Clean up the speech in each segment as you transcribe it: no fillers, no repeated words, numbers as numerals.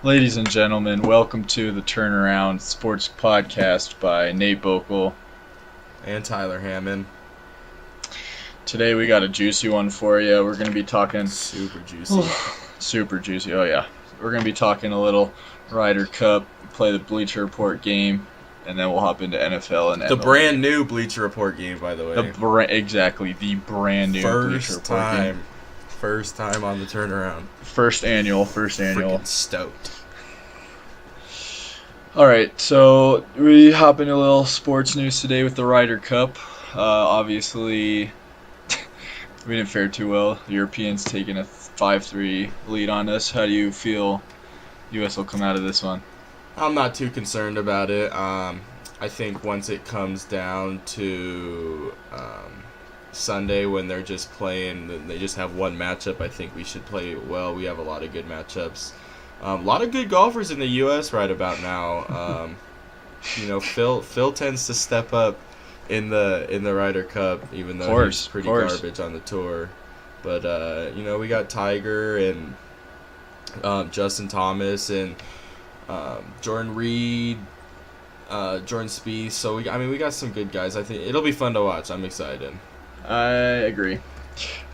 Ladies and gentlemen, welcome to the Turnaround Sports Podcast by Nate Bokel. And Tyler Hammond. Today we got a juicy one for you. We're going to be talking... Super juicy. Super juicy, oh yeah. We're going to be talking a little Ryder Cup, play the Bleacher Report game, and then we'll hop into NFL and The MLB. brand new Bleacher Report game, by the way. The brand new Bleacher Report game. First time on the turnaround. First annual. Freaking stoked. All right, so we hop into a little sports news today with the Ryder Cup. Obviously, we didn't fare too well. The Europeans taking a 5-3 lead on us. How do you feel U.S. will come out of this one? I'm not too concerned about it. I think once it comes down to Sunday when they're just playing, they just have one matchup, I think we should play well. We have a lot of good matchups. A lot of good golfers in the U.S. right about now. Phil tends to step up in the Ryder Cup, even though he's pretty garbage on the tour. But we got Tiger and Justin Thomas and Jordan Reed, Jordan Spieth. So we got some good guys. I think it'll be fun to watch. I'm excited. I agree.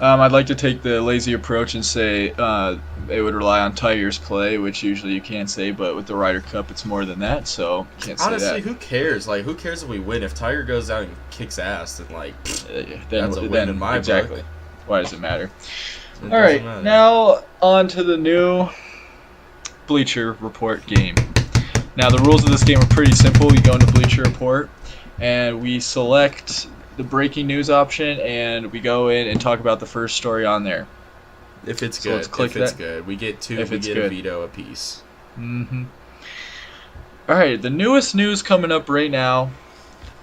I'd like to take the lazy approach and say it would rely on Tiger's play, which usually you can't say, but with the Ryder Cup, it's more than that, so you can't say that. Honestly, who cares? Who cares if we win? If Tiger goes out and kicks ass, then, that's a win in my book. Why does it matter? All right, now on to the new Bleacher Report game. Now, the rules of this game are pretty simple. You go into Bleacher Report, and we select the breaking news option, and we go in and talk about the first story on there. If it's good. It's good. We get two. We get a veto apiece. Mm-hmm. All right, the newest news coming up right now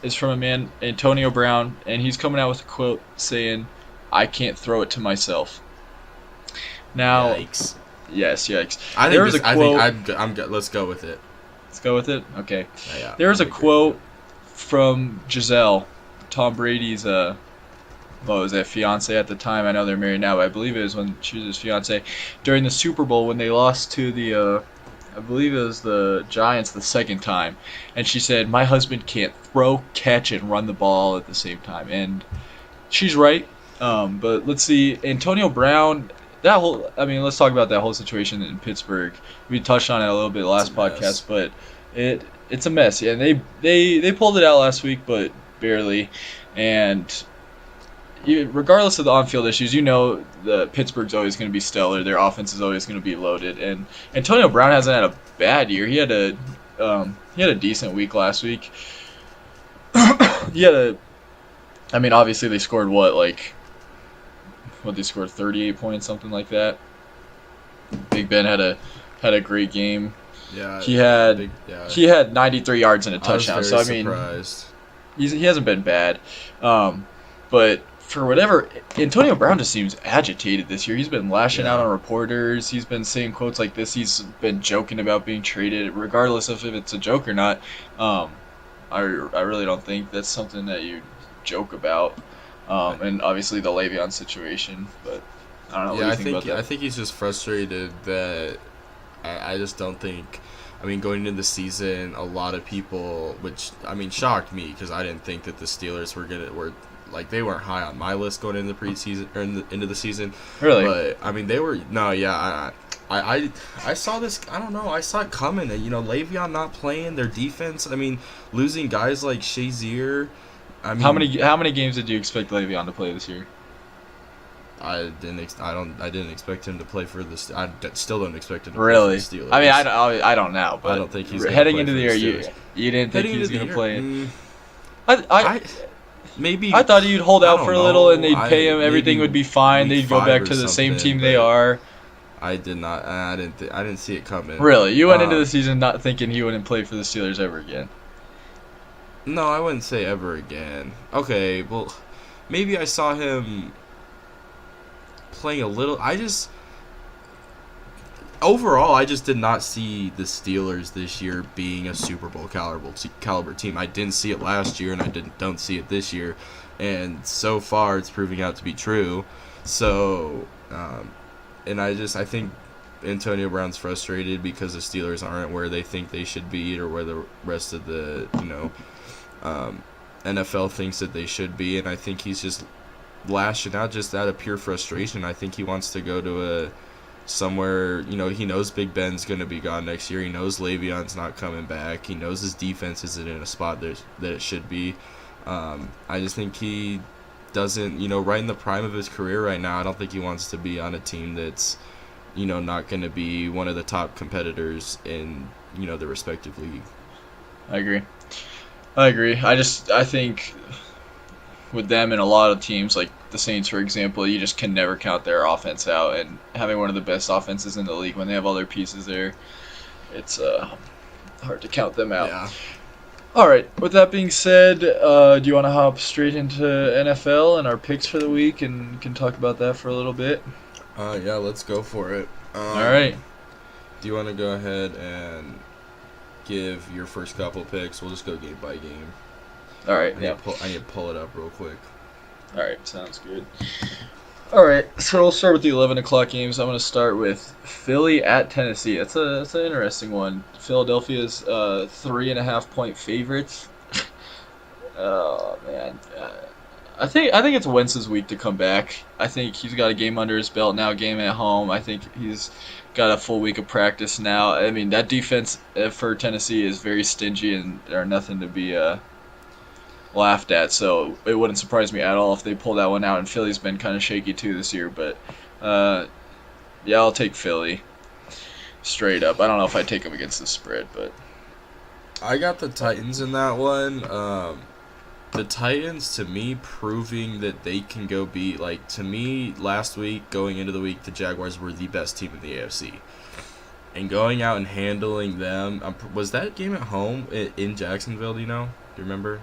is from a man, Antonio Brown, and he's coming out with a quote saying, "I can't throw it to myself." Now, yikes. Yes, yikes. Let's go with it. Let's go with it? Okay. Yeah, there was a quote from Giselle, Tom Brady's fiance at the time. I know they're married now, but I believe it was when she was his fiance during the Super Bowl when they lost to the I believe it was the Giants the second time, and she said, "My husband can't throw, catch, and run the ball at the same time." And she's right. But let's see, Antonio Brown. Let's talk about that whole situation in Pittsburgh. We touched on it a little bit last podcast, but it's a mess. Yeah, and they pulled it out last week, but barely. And regardless of the on-field issues, the Pittsburgh's always going to be stellar. Their offense is always going to be loaded. And Antonio Brown hasn't had a bad year. He had a decent week last week. Obviously they scored they scored 38 points, something like that. Big Ben had a great game. Yeah, he had 93 yards and a touchdown. I was very surprised. He hasn't been bad, but for whatever, Antonio Brown just seems agitated this year. He's been lashing out on reporters. He's been saying quotes like this. He's been joking about being traded, regardless of if it's a joke or not. I really don't think that's something that you joke about. And obviously the Le'Veon situation, but I don't know. What do you think about that? I think he's just frustrated that I just don't think. Going into the season, a lot of people, which shocked me because I didn't think that the Steelers they weren't high on my list going into the preseason or into the season. Really? But they were. No, yeah. I saw this. I don't know. I saw it coming. That Le'Veon not playing, their defense. Losing guys like Shazier. How many games did you expect Le'Veon to play this year? I didn't expect him to play for the. I still don't expect him to play for the Steelers. I don't know, but I don't think he's heading into the year. You didn't think he was going to play. Maybe I thought he'd hold out for a little and they'd pay him. Everything would be fine. They'd go back to the same team they are. I did not. I didn't see it coming. Really, you went into the season not thinking he wouldn't play for the Steelers ever again. No, I wouldn't say ever again. Okay, well, maybe I saw him playing a little. Overall, I just did not see the Steelers this year being a Super Bowl caliber team. I didn't see it last year, and I don't see it this year. And so far, it's proving out to be true. So, and I think Antonio Brown's frustrated because the Steelers aren't where they think they should be or where the rest of the NFL thinks that they should be, and I think he's just lashing out just out of pure frustration. I think he wants to go to somewhere, he knows Big Ben's going to be gone next year. He knows Le'Veon's not coming back. He knows his defense isn't in a spot that it should be. I just think he doesn't, right in the prime of his career right now, I don't think he wants to be on a team that's, not going to be one of the top competitors in, the respective league. I agree. I think with them and a lot of teams, like the Saints, for example, you just can never count their offense out. And having one of the best offenses in the league when they have all their pieces there, it's hard to count them out. Yeah. All right. With that being said, do you want to hop straight into NFL and our picks for the week and can talk about that for a little bit? Yeah, let's go for it. All right. Do you want to go ahead and give your first couple picks? We'll just go game by game. All right. I need to pull it up real quick. All right. Sounds good. All right. So we'll start with the 11 o'clock games. I'm going to start with Philly at Tennessee. That's an interesting one. Philadelphia's 3.5-point favorites. Oh man. I think it's Wentz's week to come back. I think he's got a game under his belt now, game at home. I think he's got a full week of practice now. I mean, that defense for Tennessee is very stingy and they're nothing to be laughed at. So it wouldn't surprise me at all if they pull that one out. And Philly's been kind of shaky too this year. But yeah, I'll take Philly straight up. I don't know if I'd take them against the spread, but I got the Titans in that one. The Titans, to me, proving that they can go beat, to me, last week, going into the week, the Jaguars were the best team in the AFC. And going out and handling them, was that game at home in Jacksonville, do you know? Do you remember?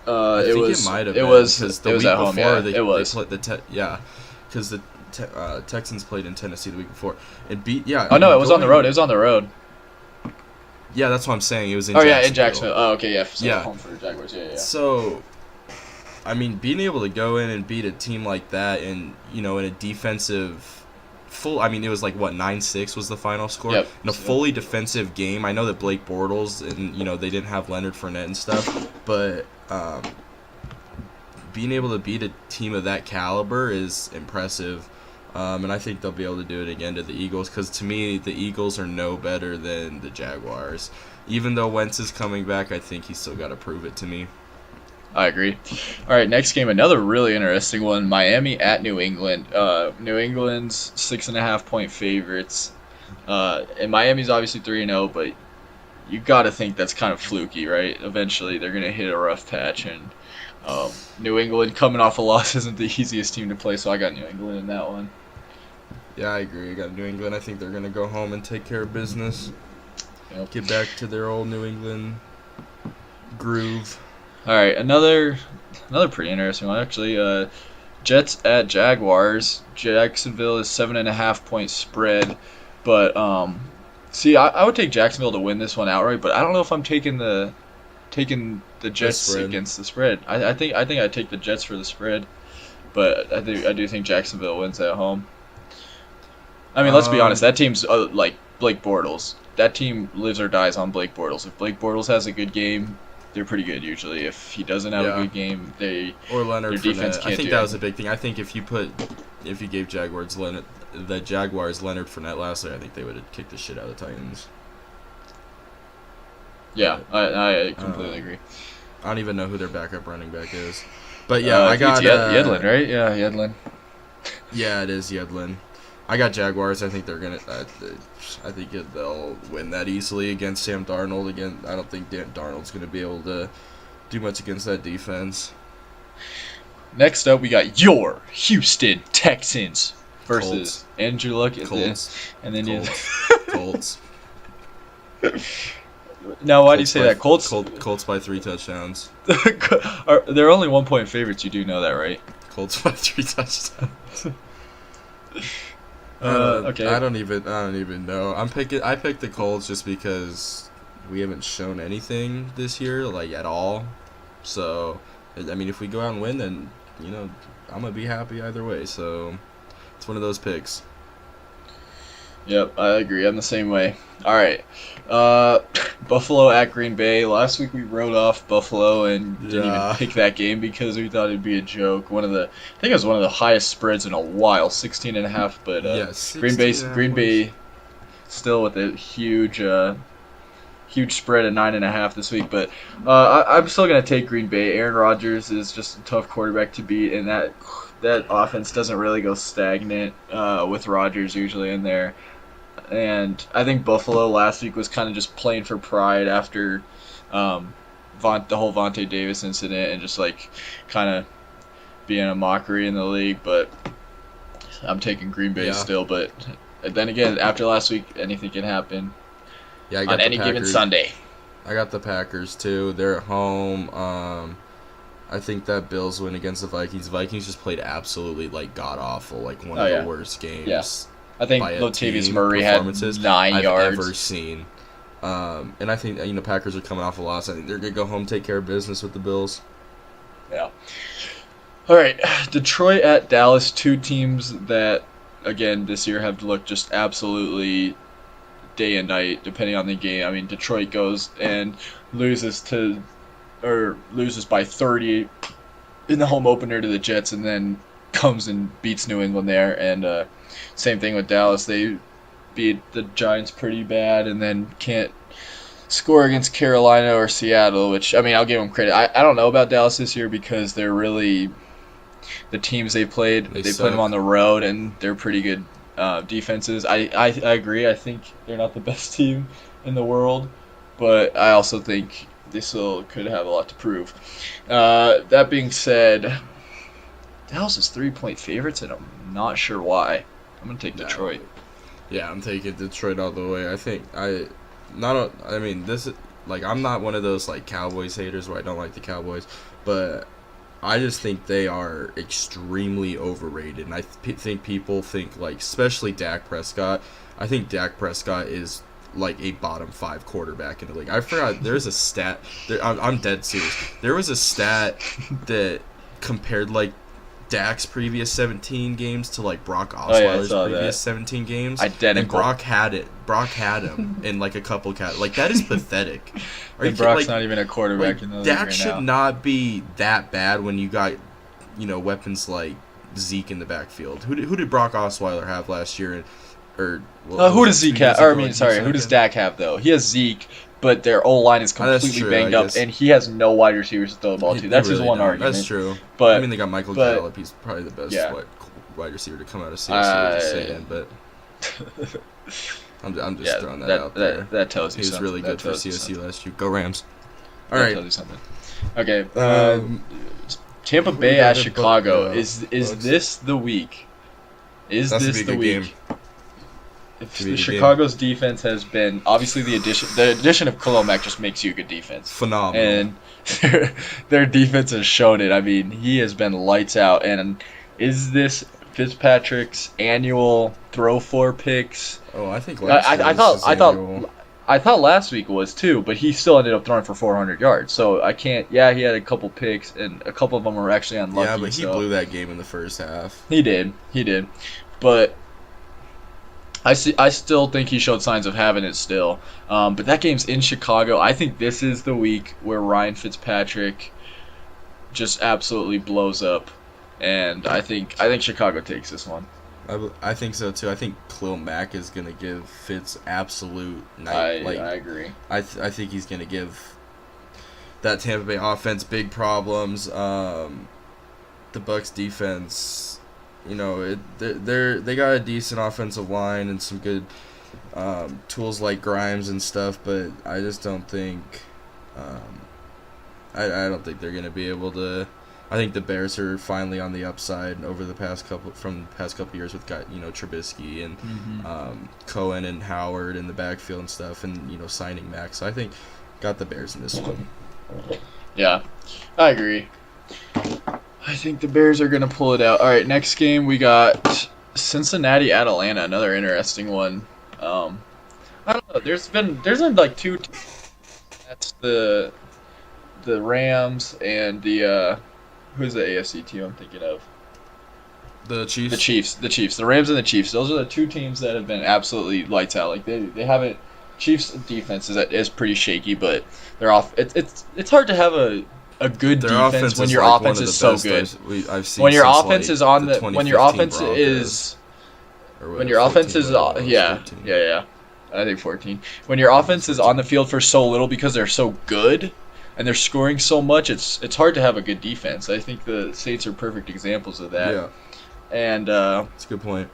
It might have been. It was before, at home, yeah. It was. Because the Texans played in Tennessee the week before. It beat, yeah. Oh, no, it was on the road. It was on the road. Yeah, that's what I'm saying. It was in Jacksonville. Yeah, in Jacksonville. Oh, okay, yeah. So yeah. Home for the Jaguars, yeah. So, I mean, being able to go in and beat a team like that and, in a defensive full, I mean, it was 9-6 was the final score. Yep. In a fully defensive game, I know that Blake Bortles and, they didn't have Leonard Fournette and stuff, but being able to beat a team of that caliber is impressive. And I think they'll be able to do it again to the Eagles because, to me, the Eagles are no better than the Jaguars. Even though Wentz is coming back, I think he's still got to prove it to me. I agree. All right, next game, another really interesting one. Miami at New England. New England's 6.5-point favorites. And Miami's obviously 3-0, but you got to think that's kind of fluky, right? Eventually they're going to hit a rough patch, and New England coming off a loss isn't the easiest team to play, so I got New England in that one. Yeah, I agree. I got New England. I think they're going to go home and take care of business. Yep. Get back to their old New England groove. All right, another pretty interesting one, actually. Jets at Jaguars. Jacksonville is 7.5-point spread, but see, I would take Jacksonville to win this one outright, but I don't know if I'm taking the Jets against the spread. I think I'd take the Jets for the spread, but I do think Jacksonville wins at home. I mean, let's be honest. That team's like Blake Bortles. That team lives or dies on Blake Bortles. If Blake Bortles has a good game, they're pretty good usually. If he doesn't have a good game, or Leonard their defense Fournette. can't I think do that was a big thing. I think if you gave Jaguars Leonard Fournette last year, I think they would have kicked the shit out of the Titans. Yeah, I completely agree. I don't even know who their backup running back is, but yeah, I got Yedlin, right? Yeah, Yedlin. Yeah, it is Yedlin. I got Jaguars. I think they're gonna. I think they'll win that easily against Sam Darnold. Again, I don't think Dan Darnold's gonna be able to do much against that defense. Next up, we got your Houston Texans versus Colts. Andrew Luck. Colts. And then Colts. Now, why do you say that? Colts by 3 touchdowns. They're only 1-point favorites. You do know that, right? Colts by 3 touchdowns. Okay. I don't even know. I picked the Colts just because we haven't shown anything this year, at all. So, I mean, if we go out and win, then I'm gonna be happy either way. So, it's one of those picks. Yep, I agree. I'm the same way. All right. Buffalo at Green Bay. Last week we wrote off Buffalo and didn't even Yeah. pick that game because we thought it'd be a joke. I think it was one of the highest spreads in a while, 16 and a half. But Yeah, Green 16 Bay still with a huge spread of 9.5 this week. But I'm still gonna take Green Bay. Aaron Rodgers is just a tough quarterback to beat, and that offense doesn't really go stagnant with Rodgers usually in there. And I think Buffalo last week was kind of just playing for pride after the whole Vontae Davis incident and just like kind of being a mockery in the league. But I'm taking Green Bay Yeah. still. But then again, after last week, anything can happen Yeah, I got on the any given Packers. Sunday. I got the Packers too. They're at home. I think that Bills win against the Vikings. Vikings just played absolutely like god awful, like one of yeah. the worst games. Yeah. I think by a Latavius team Murray had performances 9 I've yards. ever seen. And I think Packers are coming off a loss. I think they're gonna go home, take care of business with the Bills. Yeah. All right, Detroit at Dallas, two teams that, again, this year have looked just absolutely day and night, depending on the game. I mean, Detroit goes and loses by 30 in the home opener to the Jets, and then comes and beats New England there. And same thing with Dallas; they beat the Giants pretty bad, and then can't score against Carolina or Seattle. Which, I mean, I'll give them credit. I don't know about Dallas this year because they're really the teams they played. They played them on the road, and they're pretty good defenses. I agree. I think they're not the best team in the world, but I also think they still could have a lot to prove. That being said, Dallas is 3-point favorites, and I'm not sure why. I'm gonna take Detroit. Yeah, I'm taking Detroit all the way. I think this is like I'm not one of those like Cowboys haters where I don't like the Cowboys, but I just think they are extremely overrated, and I think people think like, especially Dak Prescott. I think Dak Prescott is like a bottom 5 quarterback in the league. I forgot there's a stat. I'm dead serious. There was a stat that compared like Dak's previous 17 games to like Brock Osweiler's previous 17 games. Identical. And Brock had him in like a couple like that is pathetic. And Brock's not even a quarterback in the league Dak right should now. not be that bad when you got weapons like Zeke in the backfield. Who did Brock Osweiler have last year? Who does Zeke have? Who does Dak have though? He has Zeke, but their O-line is completely banged up, and he has no wide receivers to throw the ball to. That's his one argument. That's true. But I mean, they got Michael Gallup. He's probably the best wide receiver to come out of CSU. Just saying, but I'm just throwing that out there. That tells you he was something. really good for CSU last year. Go Rams! All That right. tells you something. Okay. Tampa we Bay got at the Chicago. Bucs. Is this the week? Is That's this a the good week? game. If Should be a the good Chicago's defense has been obviously the addition of Khalil Mack just makes you a good defense. Phenomenal. And their defense has shown it. I mean, he has been lights out. And is this Fitzpatrick's annual throw for picks? Oh, I think I thought last week was too, but he still ended up throwing for 400 yards. So I can't. Yeah, he had a couple picks, and a couple of them were actually unlucky. Yeah, but he blew that game in the first half. He did, but I still think he showed signs of having it still. But that game's in Chicago. I think this is the week where Ryan Fitzpatrick just absolutely blows up, and I think Chicago takes this one. I think so too. I think Khalil Mack is gonna give Fitz absolute I night. I agree. I think he's gonna give that Tampa Bay offense big problems. The Bucs defense, they got a decent offensive line and some good tools like Grimes and stuff, but I just don't think I don't think they're gonna be able to. I think the Bears are finally on the upside over the past couple years with Trubisky and Cohen and Howard in the backfield and stuff, and signing Max. So I think got the Bears in this one. Yeah, I agree. I think the Bears are gonna pull it out. All right, next game we got Cincinnati at Atlanta. Another interesting one. I don't know. There's been like two. That's the Rams and the who's the AFC team I'm thinking of? The Chiefs. The Chiefs, the Rams and the Chiefs. Those are the two teams that have been absolutely lights out. Like they haven't. Chiefs defense is pretty shaky, but they're off. It's hard to have a good Their defense when your like offense is so good. I've seen When your since, offense like, is on the when your offense Broncos, is or when whatever, your offense 14, is whatever it was, yeah 14. yeah. I think 14. When your offense is on the field for so little because they're so good and they're scoring so much, it's hard to have a good defense. I think the Saints are perfect examples of that. Yeah, And that's a good point.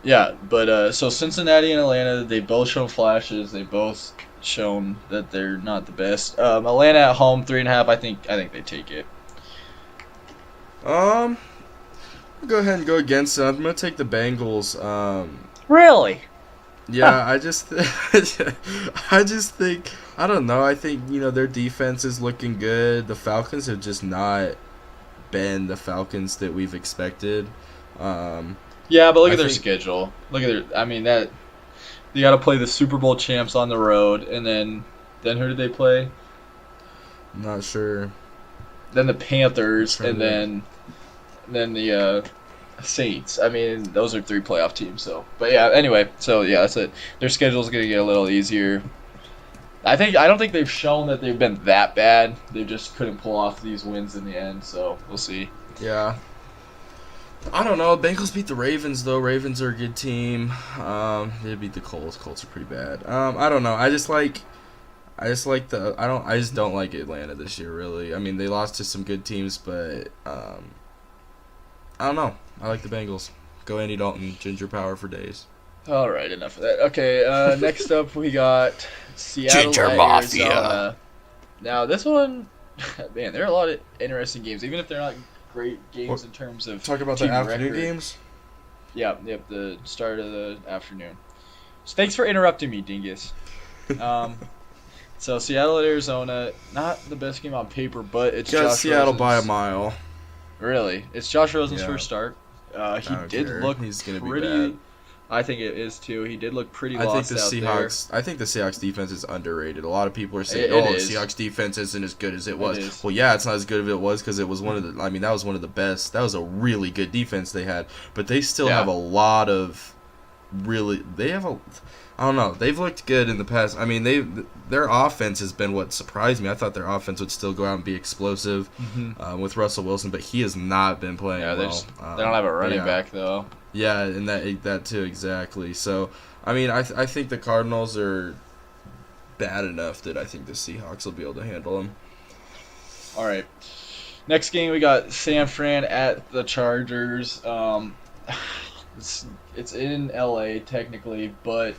yeah, but so Cincinnati and Atlanta, they both shown flashes. They both shown that they're not the best. Atlanta at home 3.5. I think they take it. I'll go ahead and go against them. I'm gonna take the Bengals. Really? Yeah, I just think I don't know. I think their defense is looking good. The Falcons have just not been the Falcons that we've expected. Yeah, but look at their schedule. Look at their. I mean that you got to play the Super Bowl champs on the road, and then who did they play? I'm not sure. Then the Panthers, and then the Saints. I mean, those are 3 playoff teams. So, but yeah. Anyway, so yeah, that's it. Their schedule's gonna get a little easier. I don't think they've shown that they've been that bad. They just couldn't pull off these wins in the end. So we'll see. Yeah. I don't know. Bengals beat the Ravens though. Ravens are a good team. They beat the Colts. Colts are pretty bad. I don't know. I just don't like Atlanta this year really. I mean, they lost to some good teams, but I don't know. I like the Bengals. Go Andy Dalton, Ginger Power for days. All right, enough of that. Okay, next up we got Seattle Ginger at Mafia. Arizona. Now this one, man, there are a lot of interesting games, even if they're not great games in terms of Talk about team the afternoon record. games. Yep, the start of the afternoon. So thanks for interrupting me, Dingus. So Seattle at Arizona, not the best game on paper, but it's Got Josh Seattle Rosen's, by a mile. Really, it's Josh Rosen's Yeah. first start. He don't did care. look He's gonna be pretty. bad. I think it is too. He did look pretty I think lost the out there. Seahawks. I think the Seahawks defense is underrated. A lot of people are saying, It "Oh, the is. Seahawks defense isn't as good as it was." is. Well, yeah, it's not as good as it was because it was one of the. I mean, that was one of the best. That was a really good defense they had, but they still Yeah. have a lot of really. They have a. I don't know. They've looked good in the past. I mean, their offense has been what surprised me. I thought their offense would still go out and be explosive with Russell Wilson, but he has not been playing Yeah, well. they don't have a running yeah. back though. Yeah, and that too exactly. So, I mean, I think the Cardinals are bad enough that I think the Seahawks will be able to handle them. All right. Next game we got San Fran at the Chargers. It's in LA technically, but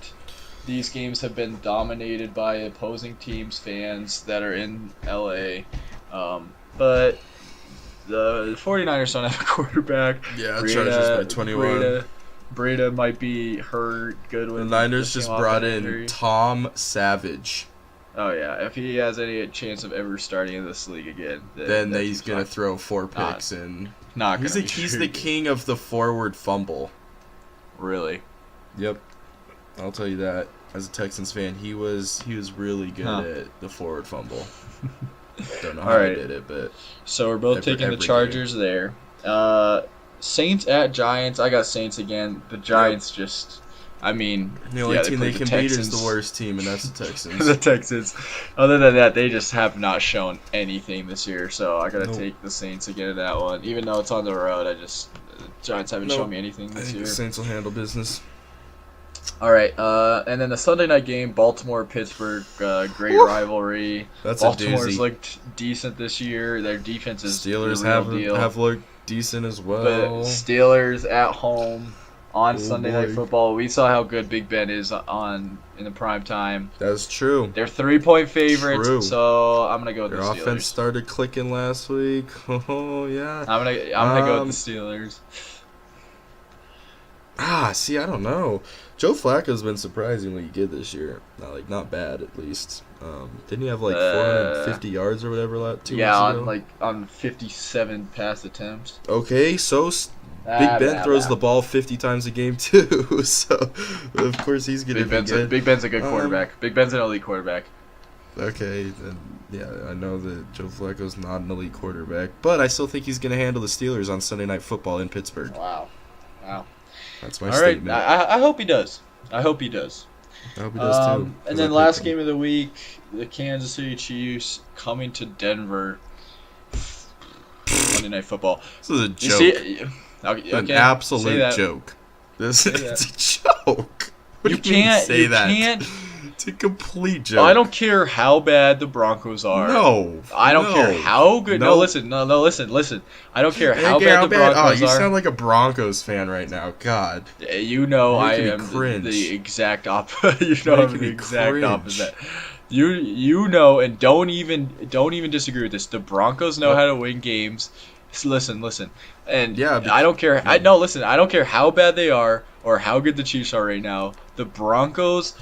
these games have been dominated by opposing teams' fans that are in LA. But the 49ers don't have a quarterback. Yeah, Chargers by 21. Breida might be hurt. Goodwin. The Niners just just came off brought an in injury. Tom Savage. Oh yeah, if he has any chance of ever starting in this league again, Then that's he's gonna not- throw 4 not picks and Not he's gonna the be he's very the good. king of the forward fumble. Really. Yep, I'll tell you that. As a Texans fan, he was really good at the forward fumble. Don't know how All he right. did it, but So we're both taking the every Chargers there. Saints at Giants. I got Saints again. The Giants just, I mean, the only yeah, team they played can the beat is Texans. the worst team, and that's the Texans. The Texans. Other than that, they just have not shown anything this year. So I gotta Nope. take the Saints again in that one. Even though it's on the road, the Giants haven't Nope. shown me anything I this think year. the Saints will handle business. All right, and then the Sunday night game, Baltimore-Pittsburgh, great rivalry. That's Baltimore's a doozy. looked decent this year. Their defense is Steelers the real deal. have looked decent as But well. Steelers at home on Oh, Sunday Night boy. Football. We saw how good Big Ben is in the prime time. That's true. They're 3-point favorites, True. so I'm gonna go with Their the offense Steelers. started clicking last week. Oh yeah. I'm gonna go with the Steelers. See, I don't know. Joe Flacco's been surprisingly good this year. Not bad at least. Didn't he have 450 yards or whatever 2 weeks ago? on 57 pass attempts. Okay, so Big Ben throws the ball 50 times a game too. So of course he's gonna Big be good. Ben's a good Um, quarterback. Big Ben's an elite quarterback. Okay, then, yeah, I know that Joe Flacco's not an elite quarterback, but I still think he's going to handle the Steelers on Sunday Night Football in Pittsburgh. Wow. That's my All right. statement. I hope he does. I hope he does. I hope he does too. And then last game of the week, the Kansas City Chiefs coming to Denver. Monday Night Football. This is a joke. See, okay, An absolute joke. It's a joke. What do you mean say that? Can't. It's a complete joke. I don't care how bad the Broncos are. No. I don't care how good. No, listen. I don't care how bad the Broncos are. Oh, you sound like a Broncos fan right now. God. You know I am the exact opposite. You know I'm the exact opposite. You know, and don't even disagree with this. The Broncos know how to win games. Listen, and yeah, I don't care. I don't care how bad they are or how good the Chiefs are right now. The Broncos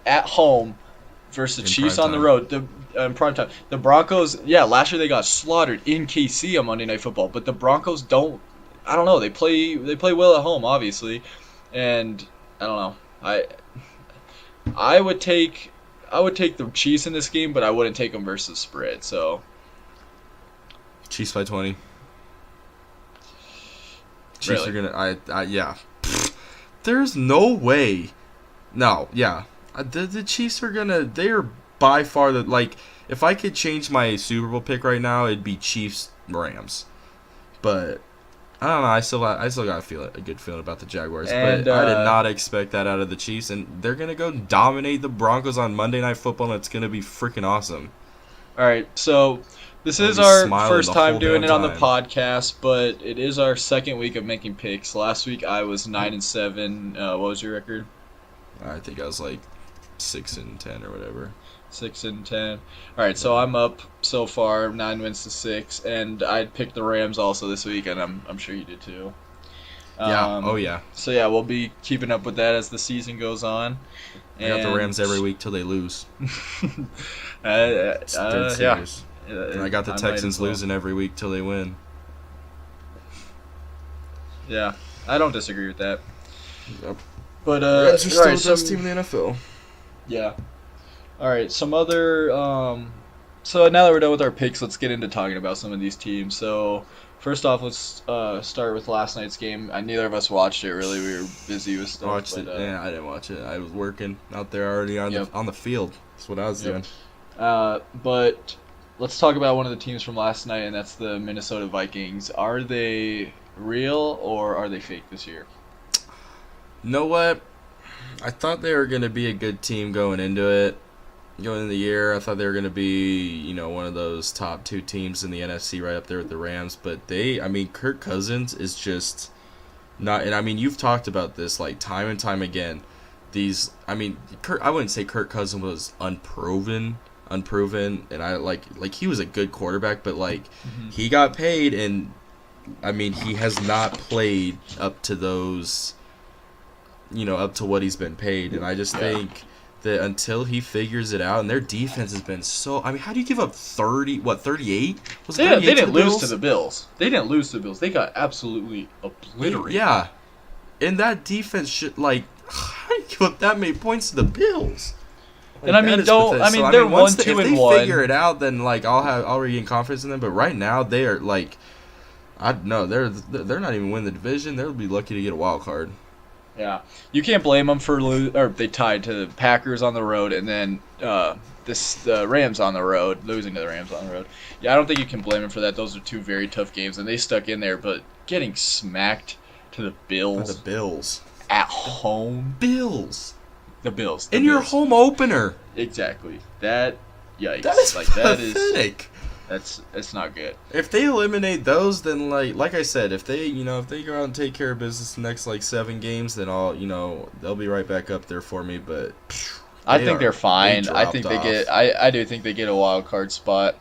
at home versus the Chiefs on the road. In prime time, the Broncos. Yeah, last year they got slaughtered in KC on Monday Night Football, but the Broncos don't. I don't know. They play well at home, obviously, and I don't know. I would take the Chiefs in this game, but I wouldn't take them versus spread. So Chiefs by 20. Chiefs are gonna. Yeah. There's no way. No. Yeah. The Chiefs are gonna. They are by far the If I could change my Super Bowl pick right now, it'd be Chiefs Rams. But I don't know. I still got a good feeling about the Jaguars. And, but I did not expect that out of the Chiefs, and they're gonna go dominate the Broncos on Monday Night Football, and it's gonna be freaking awesome. All right, so this is our first time doing it on the podcast, but it is our second week of making picks. Last week I was 9-7. What was your record? I think I was 6-10 or whatever. 6-10. All right, so I'm up so far 9 wins to 6, and I picked the Rams also this week, and I'm sure you did too. Yeah. Oh yeah. So yeah, we'll be keeping up with that as the season goes on. I got the Rams every week till they lose. Yeah. And I got the Texans losing every week till they win. Yeah, I don't disagree with that. Yep. But Reds are still the best team in the NFL. Yeah. All right, some other. So now that we're done with our picks, let's get into talking about some of these teams. So first off, let's start with last night's game. Neither of us watched it really. We were busy with stuff. Yeah, I didn't watch it. I was working out there already on the field. That's what I was doing. But let's talk about one of the teams from last night, and that's the Minnesota Vikings. Are they real or are they fake this year? You know what? I thought they were going to be a good team going into it. Going into the year, I thought they were going to be, one of those top 2 teams in the NFC right up there with the Rams. But Kirk Cousins is just not, and you've talked about this time and time again. I wouldn't say Kirk Cousins was unproven, and I he was a good quarterback, but he got paid, and he has not played up to those, up to what he's been paid, and I just think that until he figures it out, and their defense has been so. How do you give up 38? Was it 38 they didn't lose to the Bills. They didn't lose to the Bills. They got absolutely obliterated. Yeah, and that defense should how do you give up that many points to the Bills? And they're 1-2-1. If they figure it out, then I'll regain confidence in them. But right now they are they're not even winning the division. They'll be lucky to get a wild card. Yeah, you can't blame them for they tied to the Packers on the road, and then the Rams on the road, losing to the Rams on the road. Yeah, I don't think you can blame them for that. Those are 2 very tough games, and they stuck in there. But getting smacked to the Bills. The Bills at home. The Bills. In your home opener. Exactly. That. Yikes. That is pathetic. It's not good. If they eliminate those, then like I said, if they go out and take care of business the next 7 games, then they'll be right back up there for me. But I think they're fine. I think they get. I do think they get a wild card spot.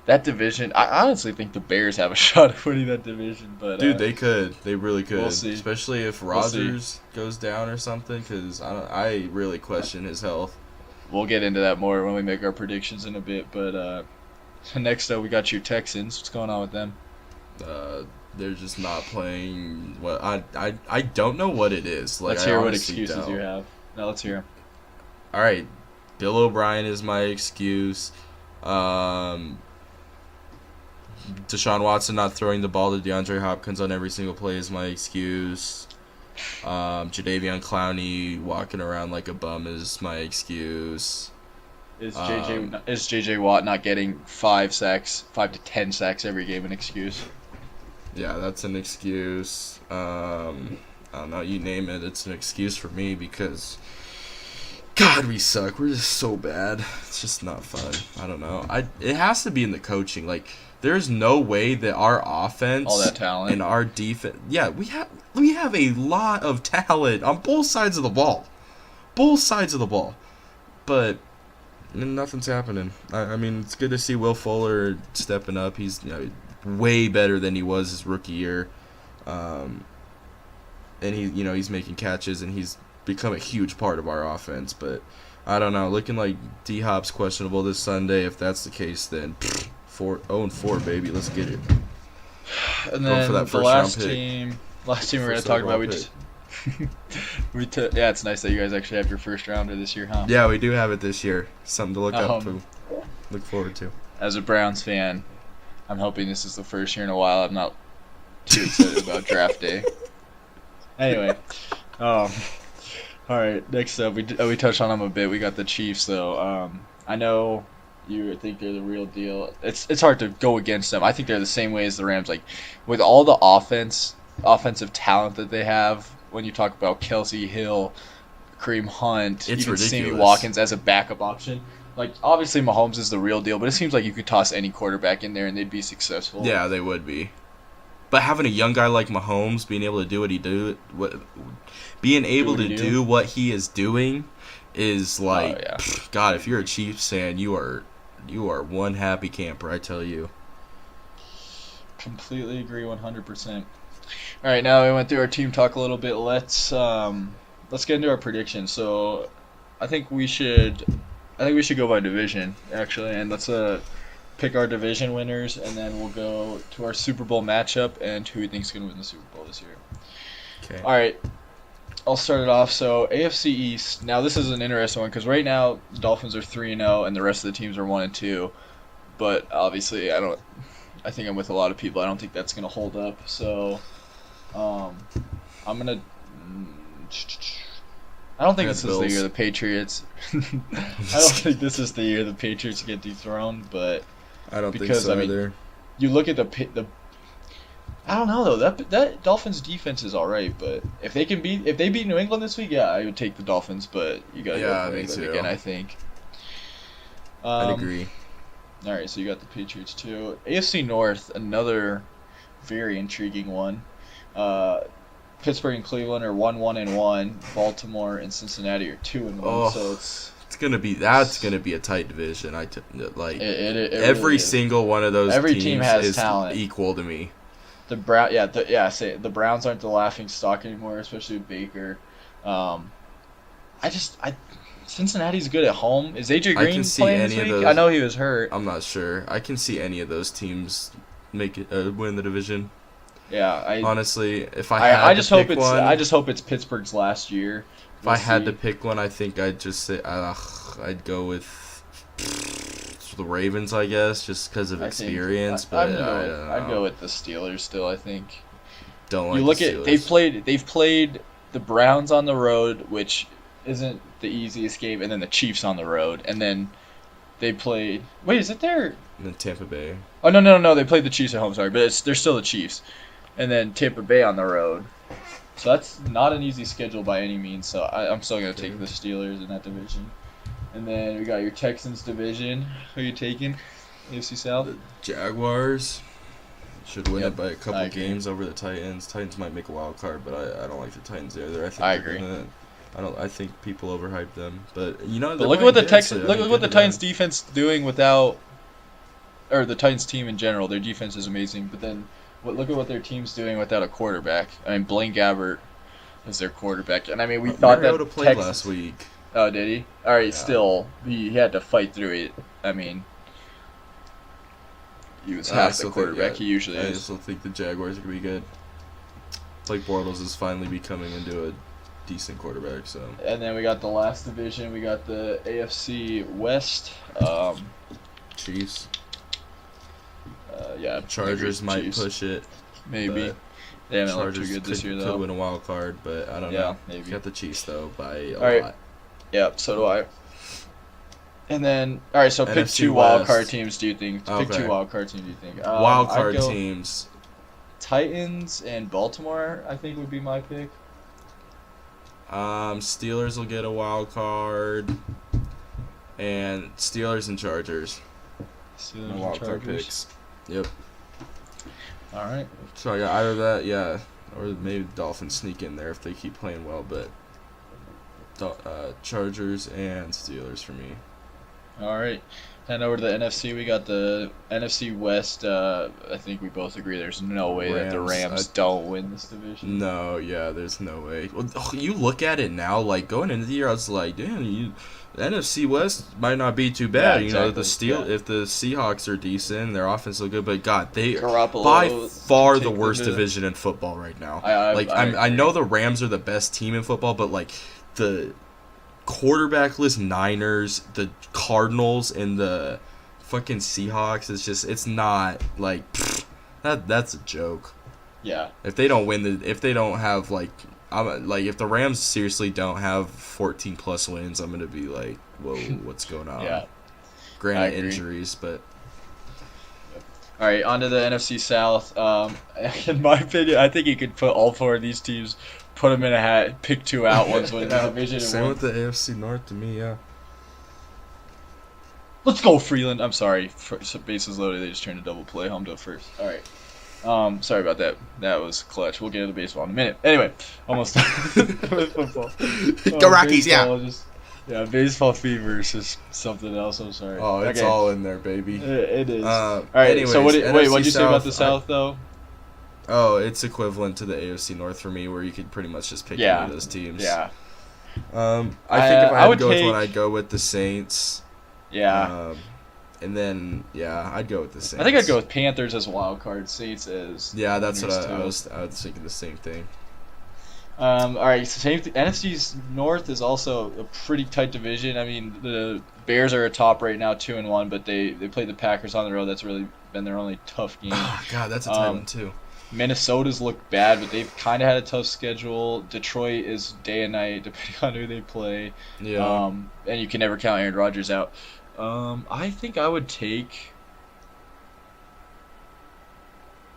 That division, I honestly think the Bears have a shot at winning that division. But dude, they could. They really could. We'll see. Especially if Rodgers goes down or something, because I really question his health. We'll get into that more when we make our predictions in a bit. But next up, we got your Texans. What's going on with them? They're just not playing. Well, I don't know what it is. Let's hear what excuses you have. Now let's hear them. All right, Bill O'Brien is my excuse. Deshaun Watson not throwing the ball to DeAndre Hopkins on every single play is my excuse. Jadeveon Clowney walking around like a bum is my excuse. Is JJ Watt not getting 5 to 10 sacks every game an excuse? Yeah, that's an excuse. I don't know, you name it, it's an excuse for me because God, we suck. We're just so bad. It's just not fun. I don't know. It has to be in the coaching. Like, there's no way that our offense, all that talent, and our defense. Yeah, we have a lot of talent on both sides of the ball, but nothing's happening. I mean, it's good to see Will Fuller stepping up. He's way better than he was his rookie year, and he's making catches and he's become a huge part of our offense. But I don't know, looking like D-Hop's questionable this Sunday. If that's the case, then 0-4, baby, let's get it. And then for that last team we're going to talk about, yeah, it's nice that you guys actually have your first rounder this year, huh? Yeah, we do have it this year. Something to look forward to. As a Browns fan, I'm hoping this is the first year in a while I'm not too excited about draft day. Anyway, all right, next up, we touched on them a bit. We got the Chiefs, though. I know you think they're the real deal. It's hard to go against them. I think they're the same way as the Rams. Like, with all the offensive talent that they have, when you talk about Kelsey Hill, Kareem Hunt, it's even ridiculous. Sammy Watkins as a backup option. Like, obviously Mahomes is the real deal, but it seems like you could toss any quarterback in there and they'd be successful. Yeah, they would be. But having a young guy like Mahomes being able to do what he is doing is like, God, if you're a Chiefs fan, you are one happy camper, I tell you. Completely agree, 100%. All right, now we went through our team talk a little bit. Let's get into our predictions. So, I think we should go by division actually, and let's pick our division winners, and then we'll go to our Super Bowl matchup and who we think's going to win the Super Bowl this year. Okay. All right. I'll start it off. So, AFC East. Now, this is an interesting one because right now the Dolphins are 3-0 and the rest of the teams are 1-2. But obviously, I think I'm with a lot of people. I don't think that's going to hold up. So, I'm going to I don't think this is the year the Patriots. I don't think this is the year the Patriots get dethroned, but I don't think so either. You look at the I don't know though. That Dolphins defense is all right, but if they beat New England this week, yeah, I would take the Dolphins. But you got to go for New England again, I think. I'd agree. All right, so you got the Patriots too. AFC North, another very intriguing one. Pittsburgh and Cleveland are 1-1-1. Baltimore and Cincinnati are 2-1. Oh, so that's gonna be a tight division. It every really single one of those team has is talent. Equal to me. The Browns aren't the laughing stock anymore, especially with Baker. Cincinnati's good at home. Is AJ Green playing this week? I know he was hurt. I'm not sure. I can see any of those teams make it win the division. Yeah, honestly, if I just hope it's Pittsburgh's last year. If I had to pick one, I think I'd just say I'd go with the Ravens, I guess, just because of experience. I'd go with the Steelers still. I think. Don't like the Steelers. They've played the Browns on the road, which isn't the easiest game, and then the Chiefs on the road, and then they played. Wait, is it there? And then Tampa Bay. Oh no! They played the Chiefs at home. Sorry, but they're still the Chiefs, and then Tampa Bay on the road. So that's not an easy schedule by any means. So I'm still gonna take the Steelers in that division. And then we got your Texans division. Who are you taking? AFC South? The Jaguars should win it by a couple games over the Titans. Titans might make a wild card, but I don't like the Titans either. I agree. I think people overhype them, but look at what the Titans defense doing without, or the Titans team in general. Their defense is amazing, but then look at what their team's doing without a quarterback. I mean, Blaine Gabbert is their quarterback, and I mean we thought Mariota played last week. Oh, did he? All right, still he had to fight through it. I mean, he was half the quarterback he usually is. I still think the Jaguars are gonna be good. Blake Bortles is finally becoming into decent quarterback. So. And then we got the last division. We got the AFC West. Chiefs. Yeah. Chargers might Chiefs. push it. Maybe. They haven't looked too Chargers good this year, could though. win a wild card, but I don't Yeah, know. maybe. Got the Chiefs though by a All right. lot. Yeah, so do I. And then, all right, so pick NFC two wild West. card teams. Do you think? Pick Okay. two wild card teams. Do you think? Wild I'd card go teams. Titans and Baltimore. I think would be my pick. Steelers will get a wild card, and Steelers and Chargers. Steelers My and wild card Chargers. picks. Yep. All right. So I got either that, yeah, or maybe the Dolphins sneak in there if they keep playing well, but Chargers and Steelers for me. All right. And over to the NFC, we got the NFC West. I think we both agree there's no way that the Rams don't win this division. No, yeah, there's no way. Well, you look at it now, like going into the year, I was like, damn, the NFC West might not be too bad. Yeah, You know, exactly. if the Seahawks are decent, their offense look good, but God, they Garoppolo by far take the worst them to- division in football right now. I I know the Rams are the best team in football, but like the quarterbackless Niners, the Cardinals, and the fucking Seahawks, it's not like that's a joke. Yeah. If they don't win if they don't have if the Rams seriously don't have 14 plus wins, I'm gonna be like, whoa, what's going on? Yeah. I Granted agree. injuries, but All right, on to the NFC South. In my opinion, I think you could put all four of these teams, put them in a hat, pick two out, one's winning the division. Same and with the AFC North to me, yeah. Let's go, Freeland. I'm sorry. Bases loaded. They just turned a double play. Home to first. All right. Sorry about that. That was clutch. We'll get into baseball in a minute. Anyway, almost done with football. Go Rockies, yeah. Yeah, baseball fever is just something else. I'm sorry. Oh, it's Okay. all in there, baby. It is. All right. anyways, So what'd NFC you say about South, the South though? Oh, it's equivalent to the AFC North for me, where you could pretty much just pick Yeah. any of those teams. Yeah. I think if I I had to would go with take- one, I'd go with the Saints. Yeah. And then I'd go with the Saints. I think I'd go with Panthers as a wild card. Saints as. Yeah, that's what winners, I too. was thinking the same thing. All right, so same NFC's North is also a pretty tight division. I mean, the Bears are atop right now, 2-1, but they played the Packers on the road. That's really been their only tough game. Oh, God, that's a tight one too. Minnesota's looked bad, but they've kind of had a tough schedule. Detroit is day and night, depending on who they play. Yeah. And you can never count Aaron Rodgers out. I think I would take.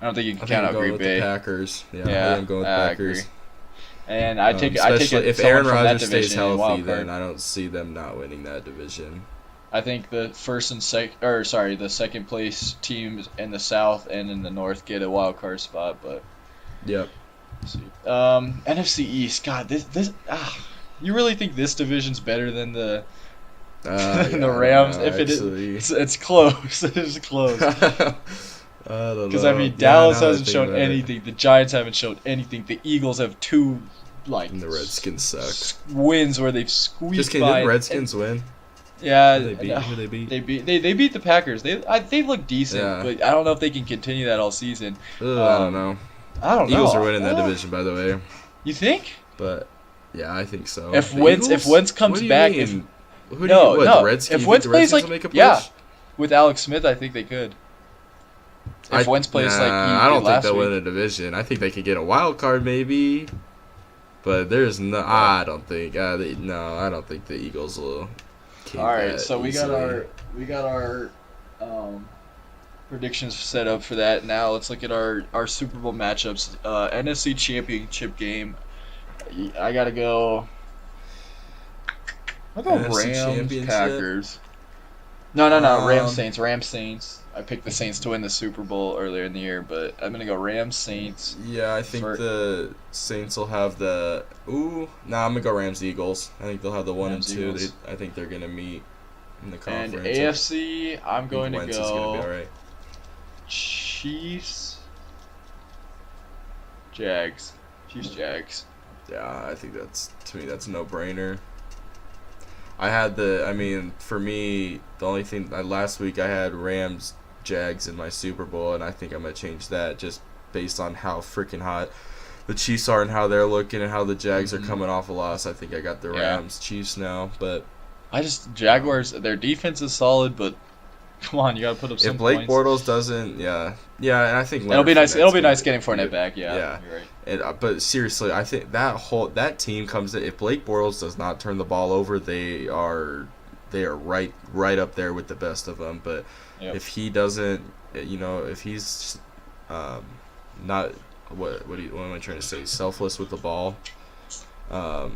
I don't think you can count out Green with Bay. the Packers. Yeah, Yeah, I'm going with I Packers. agree. And I take Especially if someone Aaron from that Rodgers stays division in wild healthy, card. then I don't see them not winning that division. I think the the second place teams in the South and in the North get a wild card spot, but Yep. let's see. NFC East, God, this you really think this division's better than the the Rams? No, If it actually. is, it's close. It's close. I don't know. Because I mean, Yeah, Dallas now that I hasn't think shown about it. anything. The Giants haven't shown anything. The Eagles have two And the Redskins suck. wins where they've squeaked Just kidding. by. Didn't the Redskins win? Yeah, Who they beat? They beat the Packers. They look decent, Yeah. but I don't know if they can continue that all season. Ugh, I don't know. I don't know. Eagles are winning that division, by the way. You think? But yeah, I think so. If The Wentz Eagles? comes What do you back, mean? Who do no, you, what, no. The Redskins, If you Wentz think the plays Redskins like will make a push? yeah, with Alex Smith, I think they could. If Wentz plays like he I don't did think last they'll week. win a division. I think they could get a wild card maybe, but there's no. I don't think. I don't think the Eagles will. All right, so we easily. got our predictions set up for that. Now let's look at our Super Bowl matchups. NFC Championship game. I gotta go. I'll go NFC Rams Championship? Packers. No, Rams Saints. I picked the Saints to win the Super Bowl earlier in the year, but I'm gonna go Rams Saints. Yeah, I think the Saints will have the. I'm gonna go Rams Eagles. I think they'll have the 1 and Rams, 2. Eagles. I think they're gonna meet in the And conference. AFC, I'm going to Wentz is gonna be go all right. Chiefs, Jags. Yeah, I think that's a no-brainer. For me, the only thing last week I had Rams, Jags in my Super Bowl, and I think I'm gonna change that just based on how freaking hot the Chiefs are and how they're looking and how the Jags are coming off a loss, I think I got the Rams Chiefs now. But Jaguars, their defense is solid, but come on, you got to put up some if Blake points. Bortles doesn't, and I think It'll be nice. Fournette's It'll be nice gonna- getting Fournette back. Yeah, you're right. But seriously, I think that team comes in. If Blake Bortles does not turn the ball over, they are right up there with the best of them. But if he doesn't, if he's not what am I trying to say? Selfless with the ball. I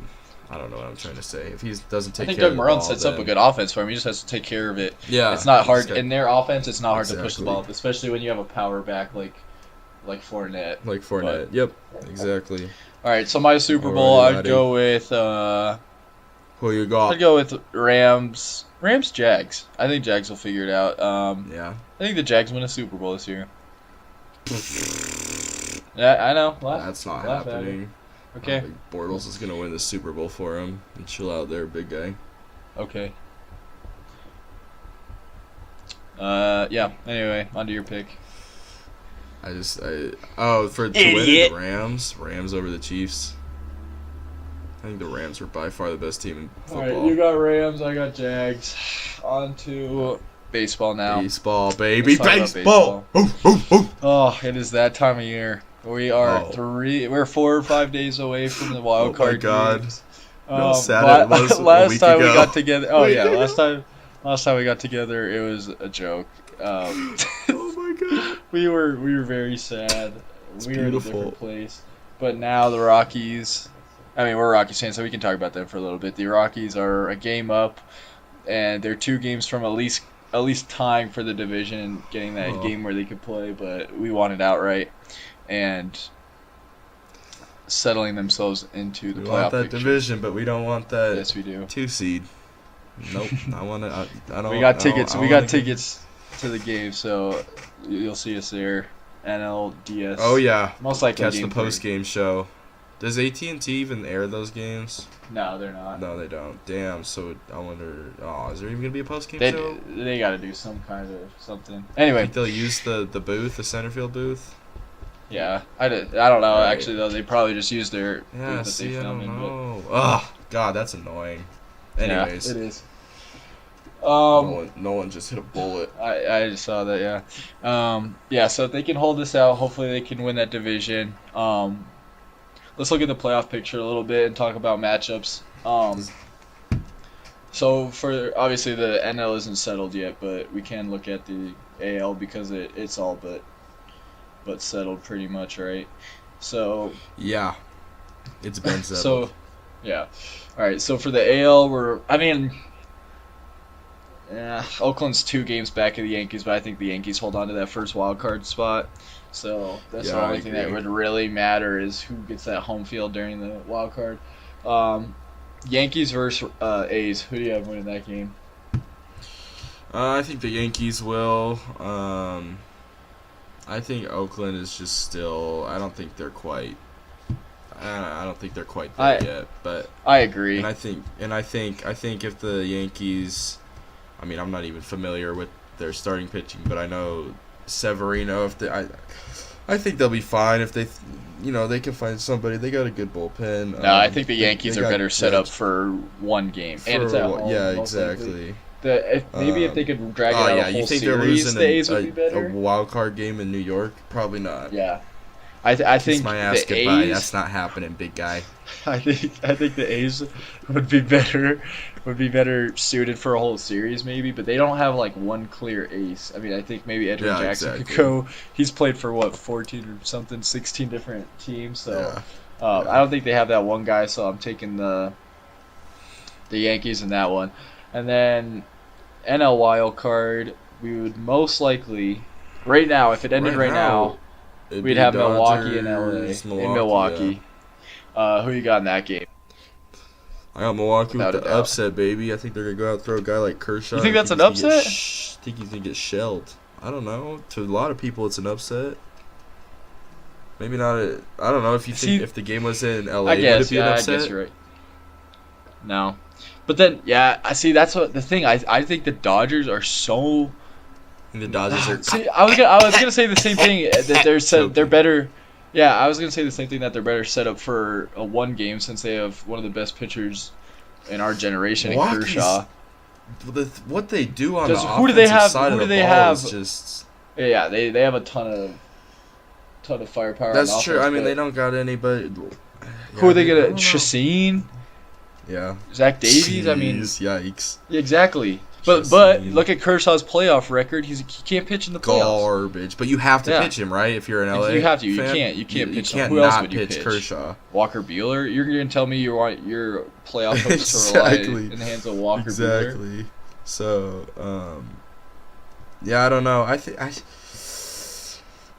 don't know what I'm trying to say. If he doesn't take care of the ball, I think Doug Marone sets up a good offense for him. He just has to take care of it. Yeah, it's not hard in their offense. It's not hard to push the Exactly. ball up, especially when you have a power back like Fournette. Like Fournette. Yep, exactly. All right, so my Super Bowl, Alrighty, I'd go with Who you got? I'd go with Rams, Jags. I think Jags will figure it out. Yeah. I think the Jags win a Super Bowl this year. Yeah, I know. That's not laugh at happening. Okay. I think Bortles is gonna win the Super Bowl for him. And chill out there, big guy. Okay. Yeah. Anyway, on to your pick. To win Idiot. the Rams over the Chiefs. I think the Rams are by far the best team in All football. right, you got Rams, I got Jags. On to baseball now. Baseball, baby, Let's talk baseball. about Oh, it is that time of year. We are Oh. we're 4 or 5 days away from the wild card God. games. how sad it was a last week time we ago. got together. Oh yeah, last time we got together, it was a joke. Oh my God. we were very sad. It's We were in a beautiful. different place. But now the Rockies. I mean, we're Rockies fans, so we can talk about them for a little bit. The Rockies are a game up, and they're 2 games from at least tying for the division and getting that game where they could play. But we won it outright, and settling themselves into the We playoff want that picture. division, but we don't want that Yes, we do. 2 seed. Nope. I want to. I don't. We got I don't- tickets. I We wanna got tickets to the game, so you'll see us there. NLDS. Oh yeah. Most likely Catch game the post game show. Does AT&T even air those games? 3. No, they're not. No, they don't. Damn. So I wonder. Oh, is there even gonna be a post game They show? they got to do some kind of something. I Anyway, think they'll use the booth, the center field booth. yeah, I don't know Right. actually though. They probably just used their Yeah. booth that See, they I film don't in. know. Oh God, that's annoying. But Anyways, yeah, it is. Nolan just hit a bullet. I just saw that. Yeah. So if they can hold this out, hopefully they can win that division. Let's look at the playoff picture a little bit and talk about matchups. So for obviously the NL isn't settled yet, but we can look at the AL because it's all but settled pretty much, right? So Yeah, it's been settled. so yeah. All right. So for the AL, Oakland's 2 games back of the Yankees, but I think the Yankees hold on to that first wild card spot. So that's Yeah, the I only thing that agree. would really matter is who gets that home field during the wild card. Yankees versus A's. Who do you have winning that game? I think the Yankees will. I think Oakland is just still. I don't think they're quite. I don't think they're quite there yet. But I agree. I think if the Yankees, I mean, I'm not even familiar with their starting pitching, but I know Severino. I think they'll be fine if they, they can find somebody. They got a good bullpen. No, I think the Yankees they are got better set up Judge for one game, and it's at home. Yeah, most likely. exactly. If they could drag it out a whole you think they're series, losing the A's would be a better. wild card game in New York? Probably not. Yeah, I Kiss think my ass the goodbye. A's. That's not happening, big guy. I think the A's would be better suited for a whole series maybe, but they don't have like one clear ace. I mean, I think maybe Edwin Yeah, Jackson could exactly. go. He's played for 14 or something, 16 different teams. So Yeah. I don't think they have that one guy. So I'm taking the Yankees in that one, and then NL wild card. We would most likely right now, if it ended right now, it'd we'd be have Milwaukee and LA Dodgers, in Milwaukee. Who you got in that game? I got Milwaukee Without with a the doubt. upset, baby. I think they're gonna go out and throw a guy like Kershaw. You think I that's an he's gonna upset? I think he's gonna get shelled. I don't know. To a lot of people, it's an upset. Maybe not. I don't know if you think See, if the game was in LA, I guess, would it be an yeah, I upset? guess you're right. No, but then, yeah, I see. That's what the thing. I think the Dodgers are so. And the Dodgers are. See, I was gonna say the same thing. That they're Joking. better. Yeah, I was gonna say the same thing, that they're better set up for a one game since they have one of the best pitchers in our generation in Milwaukee's- Kershaw. What they do on the Who offensive do they have? side Who of do the they ball have? is just. Yeah, they have a ton of firepower. That's on true. offense, I mean, but they don't got anybody. who are they I gonna? don't know. Chacin, Yeah. Zach Davies. I mean, Jeez, yikes. exactly. But Chacin. look at Kershaw's playoff record. He can't pitch in the playoffs. Garbage. But you have to Yeah. pitch him, right? If you're an LA You have to. You fan? can't pitch You him. can't Who else not would you pitch pitch? Kershaw. Walker Bueller. You're gonna tell me you want your playoff hopes to rely Exactly. in the hands of Walker Bueller? Exactly. So, yeah, I don't know.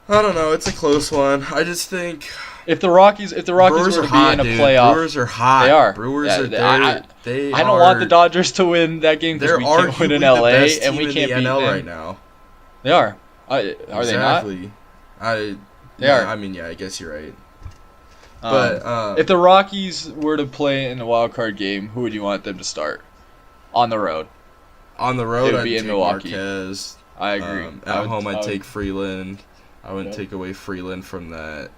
I don't know. It's a close one. I just think If the Rockies Brewers were are to hot, be in a dude. playoff, Brewers are hot. They are. Brewers Yeah, are. I don't want the Dodgers to win that game because They're we can't arguably win in the LA best and team we in can't the beat NL them. right now. They are. Are they not? Exactly. They yeah, are. I mean, yeah, I guess you're right. But If the Rockies were to play in a wild card game, who would you want them to start on the road? on the road, it would I'd be in take Milwaukee. Marquez. I agree. At home, I'd would- take Freeland. I wouldn't Yep. take away Freeland from that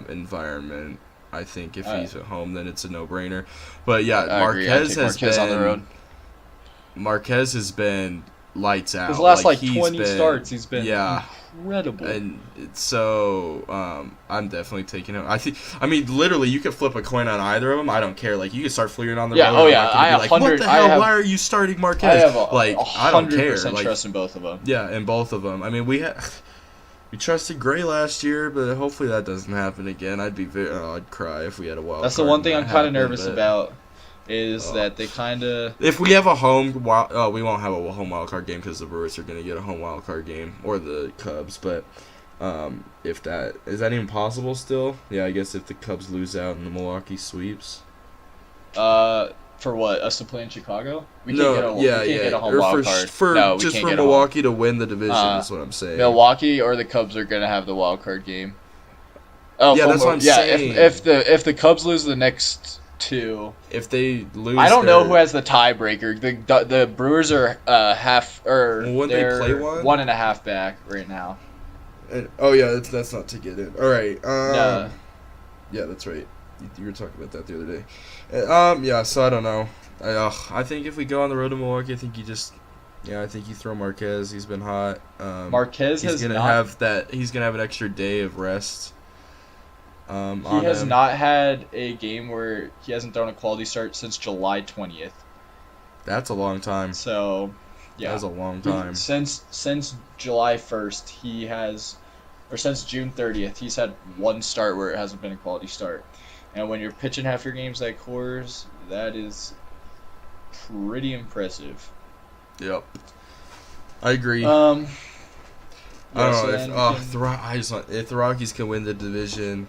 environment. I think if he's at home, then it's a no-brainer. But yeah, I agree. I'd take Marquez on the road. Marquez has been lights out. His last Like, like he's 20 been- starts, he's been yeah. incredible. And so, I'm definitely taking him. I mean, literally, you could flip a coin on either of them. I don't care. Like, you could start Fleering on the Yeah, road. oh I'm yeah, not gonna I be like, what 100 the I hell? have- Why are you starting I Marquez? have like, I don't care. 100% Like, trust in both of them. yeah, in both of them. I mean, we trusted Gray last year, but hopefully that doesn't happen again. I'd cry if we had a wild. That's the card one and thing that I'm kind of happened, nervous but about is that they kind of. If we have a home wild, we won't have a home wild card game because the Brewers are going to get a home wild card game, or the Cubs. But if that is that even possible still? Yeah, I guess if the Cubs lose out and the Milwaukee sweeps. For what, us to play in Chicago? We can't get a home Or wild card. for No, we just can't for get a home. Milwaukee to win the division is what I'm saying. Milwaukee or the Cubs are gonna have the wild card game. Oh, Yeah, that's what I'm saying. If the Cubs lose the next two, If they lose, I don't know who has the tiebreaker. The Brewers are half or Well, wouldn't they they're play one? 1.5 back right now. Oh yeah, that's not to get in. All right. Yeah. Yeah, that's right. You were talking about that the other day. Yeah. So I don't know. I think if we go on the road to Milwaukee, I think I think you throw Marquez. He's been hot. Marquez he's has gonna not. have that. He's gonna have an extra day of rest. He on has him. not had a game where he hasn't thrown a quality start since July 20th. That's a long time. So, yeah. That's a long time. Since July 1st, he has, or since June 30th, he's had one start where it hasn't been a quality start. And when you're pitching half your games like Coors, that is pretty impressive. Yep. I agree. Yeah, I so don't then know we can- if the Rockies can win the division,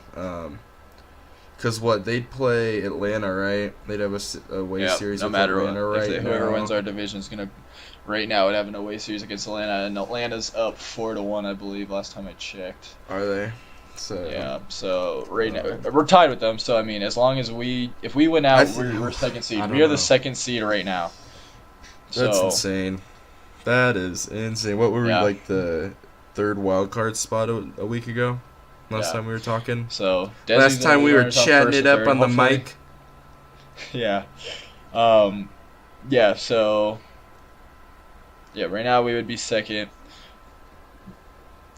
because they'd play Atlanta, right? They'd have a away yeah, series no with matter Atlanta what, right whoever now. wins our division is gonna, right now, would have an away series against Atlanta, and Atlanta's up 4-1, I believe, last time I checked. Are they? So Yeah, so right now we're tied with them. So I mean, as long as if we win out, we're second seed. I don't We are know. the second seed right now. that's So insane. That is insane. What were Yeah. we, like the third wild card spot a week ago? Last Yeah. time we were talking. so Last Desi's time we were runners up chatting first it and up third, on the hopefully. mic. Yeah, yeah. So yeah, right now we would be second,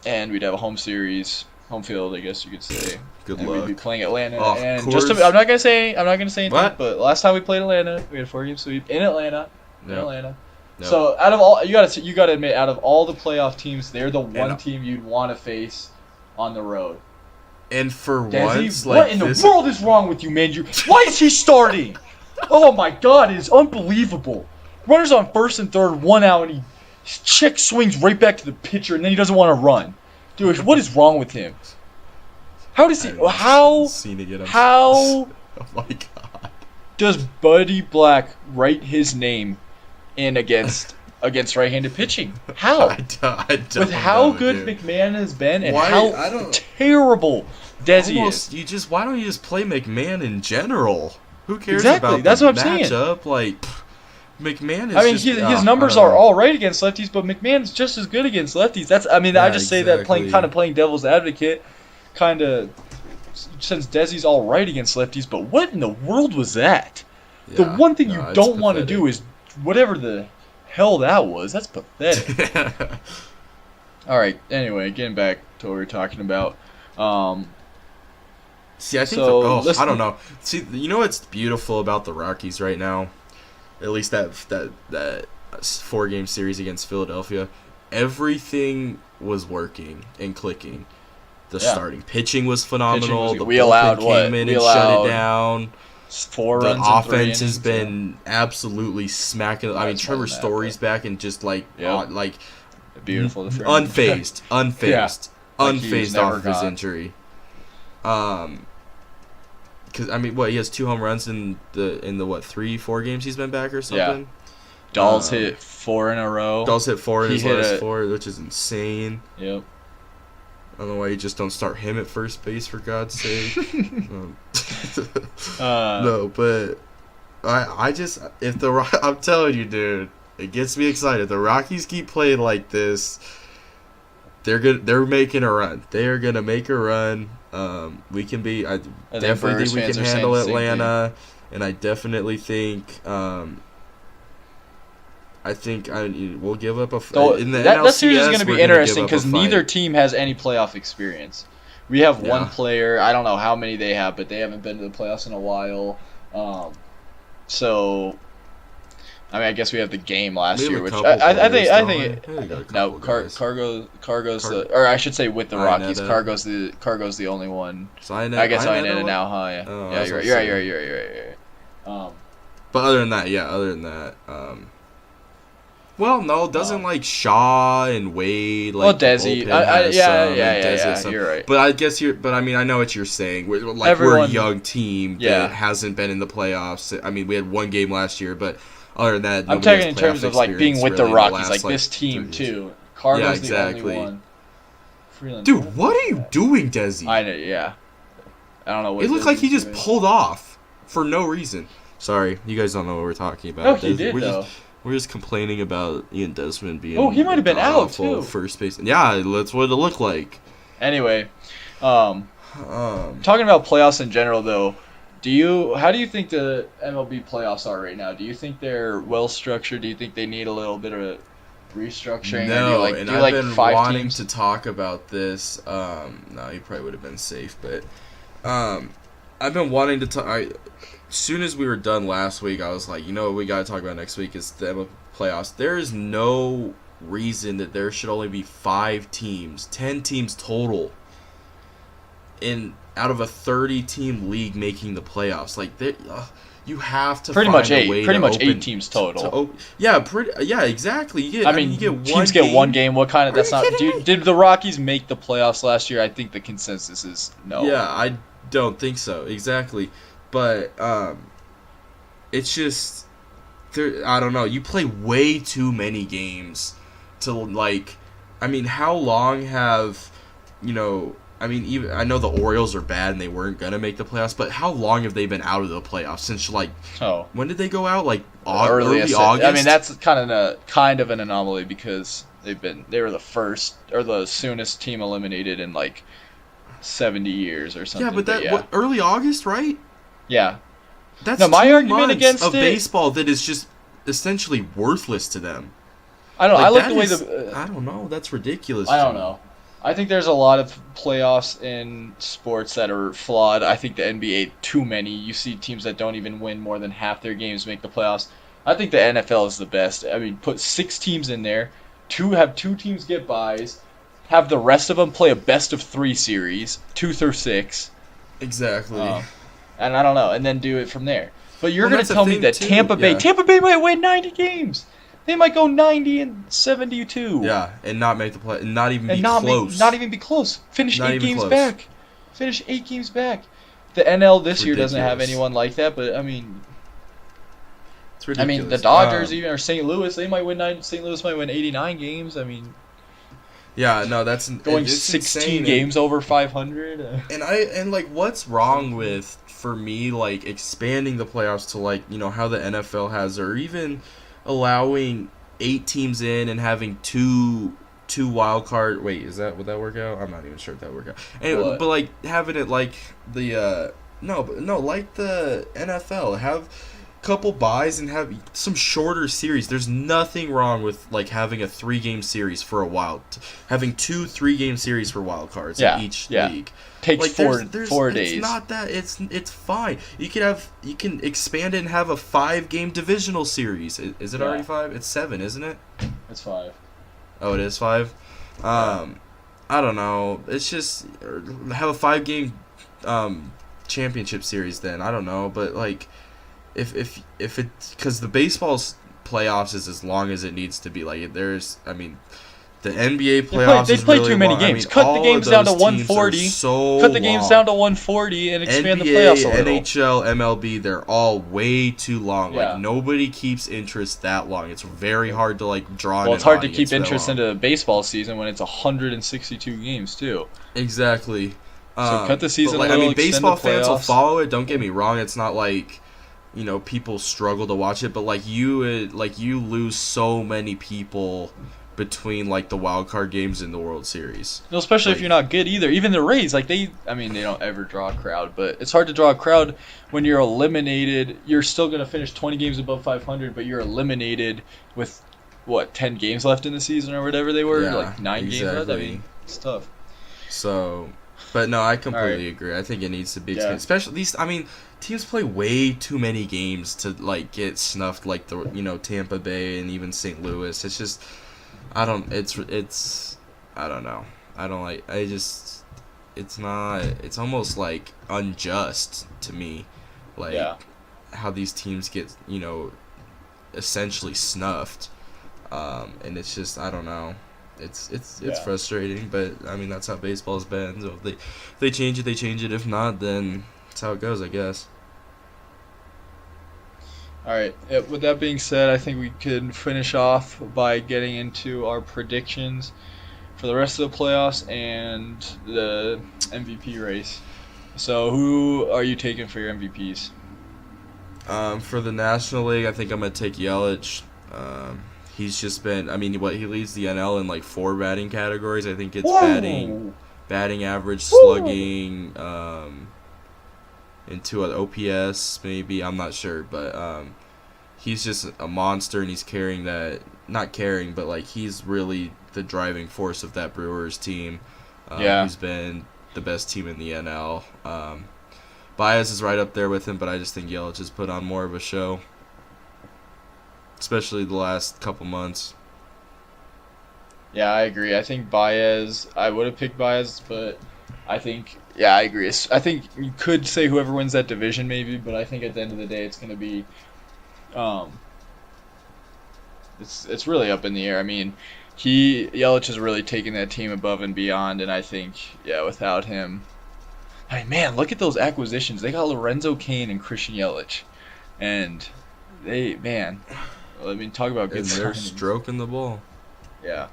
and we'd have a home series, home field, I guess you could say. Good And luck. we'd be playing Atlanta. Oh, and of just course. I'm not gonna say anything. What? But last time we played Atlanta, we had a 4-game sweep in Atlanta. In Yep. Atlanta. Yep. So out of all, you gotta admit, out of all the playoff teams, they're the one And- team you'd want to face on the road. And for Desi, once, what like in this, the world is wrong with you, man? Why is he starting? Oh my God, it is unbelievable. Runners on first and third, 1 out, and his check swings right back to the pitcher, and then he doesn't want to run. Dude, what is wrong with him? How does he? Seen it again. How Oh my God. does Buddy Black write his name in against right-handed pitching? How? I don't With how know, good dude. McMahon has been and Why- how I don't- terrible Desi Almost, is. why don't you just play McMahon in general? Who cares Exactly, about that's the what I'm saying. matchup? Like, McMahon is I mean, just, his I numbers don't are know. all right against lefties, but McMahon's just as good against lefties. I Yeah, just say that exactly. playing devil's advocate. kind of, since Desi's all right against lefties, but what in the world was that? Yeah, The one thing you it's don't want to pathetic. do is whatever the hell that was. That's pathetic. All right. Anyway, getting back to what we were talking about. See, I think So, I don't know. See, you know what's beautiful about the Rockies right now? At least that 4-game series against Philadelphia, everything was working and clicking. The Yeah. starting pitching was phenomenal. Pitching was- The we bullpen allowed came what? in We and shut allowed it down. 4 The runs in 3 offense has innings, been absolutely smacking. I mean, That's more Trevor than that, Story's but- back and just like Yep. like Beautiful. to frame. unfazed, Like he was unfazed never off of his gone. injury. Because I mean, what, he has 2 home runs in the 3-4 games he's been back or something. Dolls hit 4 in a row. Dolls hit 4 in He his hit last a- 4, which is insane. Yep. I don't know why you just don't start him at first base, for God's sake. Uh, No, but I just, if I'm telling you, dude, it gets me excited. If the Rockies keep playing like this, they're making a run. They are gonna make a run. We can be. I think definitely Brewers think we fans can are saying handle the same Atlanta, and I definitely think. I think we'll give up So in the that series is NLCS, going to we're be gonna interesting give up a because neither fight. team has any playoff experience. We have one Yeah. player. I don't know how many they have, but they haven't been to the playoffs in a while. So, I mean, I guess we have the game last We have year, a which couple I players, think don't we? We got a no couple guys. Cargo's the, or I should say with the Rockies, Iannetta. Cargo's the only one. Iannetta- I guess Iannetta Iannetta won? now, huh? Yeah, Oh, yeah, that's you're what right. I'm You're right. But other than that, well, no, doesn't like Shaw and Wade like Well, the Desi, bullpen has some, and Desi has yeah. some. You're right. But I guess but I mean, I know what you're saying. We're a Everyone- young team Yeah. that hasn't been in the playoffs. I mean, we had 1 game last year, but other than that, I'm nobody talking has in terms playoff of like being experience with the really in Rockies, last, like this team 3 years. too. Cargo's Yeah, the exactly. only one. Freeland, Dude, what are you doing, Desi? I know, yeah. I don't know what It looked like he Desi's just doing. pulled off for no reason. Sorry, you guys don't know what we're talking about. No, he did we're though. We're just complaining about Ian Desmond being. Oh, he might have been out, awful too. First base. Yeah, that's what it looked like. Anyway, talking about playoffs in general, though, how do you think the MLB playoffs are right now? Do you think they're well structured? Do you think they need a little bit of restructuring? No, or and do you I've like been 5 wanting teams? to talk about this. No, you probably would have been safe, but I've been wanting to talk. As soon as we were done last week, I was like, you know what we got to talk about next week is the MLB playoffs. There is no reason that there should only be 5 teams, 10 teams total, out of a 30-team league making the playoffs. Like you have to Pretty find much a 8. way Pretty to much open, 8 teams total. Yeah, exactly. You get, I mean, you get teams one get one game. What kind of? Are That's you not. kidding me? Did the Rockies make the playoffs last year? I think the consensus is no. Yeah, I don't think so. Exactly. But it's just I don't know. You play way too many games to like. I mean, how long have even I know the Orioles are bad and they weren't gonna make the playoffs, but how long have they been out of the playoffs since like? Oh. When did they go out? Like Early early August. I mean, that's kind of an anomaly because they were the first or the soonest team eliminated in like 70 years or something. yeah, but what, early August, right? Yeah. That's No, my 2 argument months against of it- baseball that is just essentially worthless to them. I don't know. Like, I like that the way is- the I don't know. That's ridiculous. I to don't me. know. I think there's a lot of playoffs in sports that are flawed. I think the NBA too many. You see teams that don't even win more than half their games make the playoffs. I think the NFL is the best. I mean, put 6 teams in there, have 2 teams get byes, have the rest of them play a best of 3 series, 2 through 6. Exactly. And I don't know, and then do it from there. But you're Well, going that's to the tell me thing, that too, Tampa yeah. Bay might win 90 games. They might go 90 and 72. Yeah, and not make the play, and not even And be not close. not even be close. Finish Not 8 even games close. back. Finish 8 games back. The NL this year doesn't have Ridiculous. anyone like that, but I mean, It's ridiculous. the Dodgers even or St. Louis, they might win St. Louis might win 89 games. I mean, Yeah, no, that's going it's 16 insane. games over 500. And like, what's wrong with for me like expanding the playoffs to like how the NFL has, or even allowing 8 teams in and having 2 2 wild card. Wait, would that work out? I'm not even sure if that would work out. Anyway, What? but like having it like the no, like the NFL, have couple buys and have some shorter series. There's nothing wrong with like having a 3-game series for a having 2 3-game series for wild cards in each league. Takes like, 4 days. It's not that. It's fine. You can expand it and have a 5-game divisional series. Is it already 5? It's 7, isn't it? It's 5. Oh, it is 5. I don't know. It's just have a 5-game championship series. Then I don't know, but like if it, because the baseball's playoffs is as long as it needs to be. Like the NBA playoffs They play really too many long. games. Cut the games down to 140. Cut the games down to 140 and expand the playoffs a little. NHL, MLB, they're all way too long. Yeah. Like nobody keeps interest that long. It's very hard to like draw. Well, it's hard to keep interest into the baseball season when it's 162 games too. Exactly. So cut the season. Like, a little, baseball extend the fans will playoffs. follow it. Don't get me wrong. It's not like, people struggle to watch it, but like you lose so many people between like the wild card games in the World Series. No, especially if you're not good either. Even the Rays, like they don't ever draw a crowd, but it's hard to draw a crowd when you're eliminated. You're still gonna finish 20 games above 500, but you're eliminated with 10 games left in the season or whatever they were, like 9 games left. I mean, it's tough. So, but no, I completely agree. I think it needs to be expanded. Especially these. Teams play way too many games to like get snuffed, like the Tampa Bay and even St. Louis. It's just. I don't know. It's almost like unjust to me, like how these teams get, essentially snuffed. And it's just, I don't know. It's frustrating, but that's how baseball's been. So if they change it, they change it. If not, then that's how it goes, I guess. All right. With that being said, I think we can finish off by getting into our predictions for the rest of the playoffs and the MVP race. So, who are you taking for your MVPs? For the National League, I think I'm gonna take Yelich. He's just been. He leads the NL in like 4 batting categories. I think it's batting average, slugging, into an OPS maybe. I'm not sure, but he's just a monster, and he's carrying that. Not carrying, but like he's really the driving force of that Brewers team. Who's been the best team in the NL. Baez is right up there with him, but I just think Yelich has put on more of a show, especially the last couple months. Yeah, I agree. I think Baez. I would have picked Baez, but I think. Yeah, I agree. I think you could say whoever wins that division maybe, but I think at the end of the day it's going to be, it's really up in the air. Yelich has really taken that team above and beyond, and I think without him, look at those acquisitions. They got Lorenzo Cain and Christian Yelich, and talk about good. And they're stroking the ball. Yeah,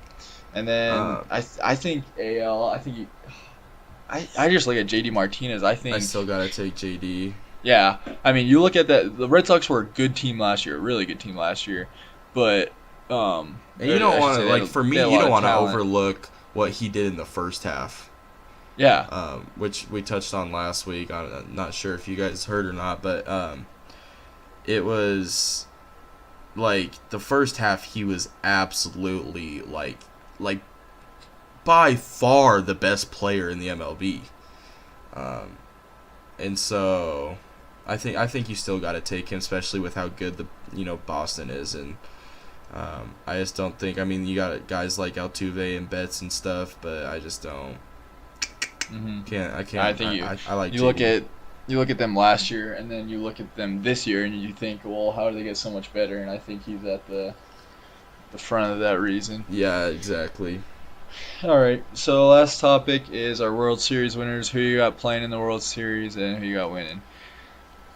and then I think AL. I just look at JD Martinez. I still gotta take JD. Yeah, you look at that. The Red Sox were a good team last year, a really good team last year, but and you don't want to you don't want to overlook what he did in the first half. Yeah. Which we touched on last week. I'm not sure if you guys heard or not, but it was like the first half he was absolutely like by far the best player in the MLB. And so I think you still got to take him, especially with how good the Boston is, and I just don't think. You got guys like Altuve and Betts and stuff, but I just don't. I can't. I think I like. You look at them last year, and then you look at them this year, and you think, well, how do they get so much better? And I think he's at the front of that reason. Yeah, exactly. All right, so last topic is our World Series winners. Who you got playing in the World Series, and who you got winning?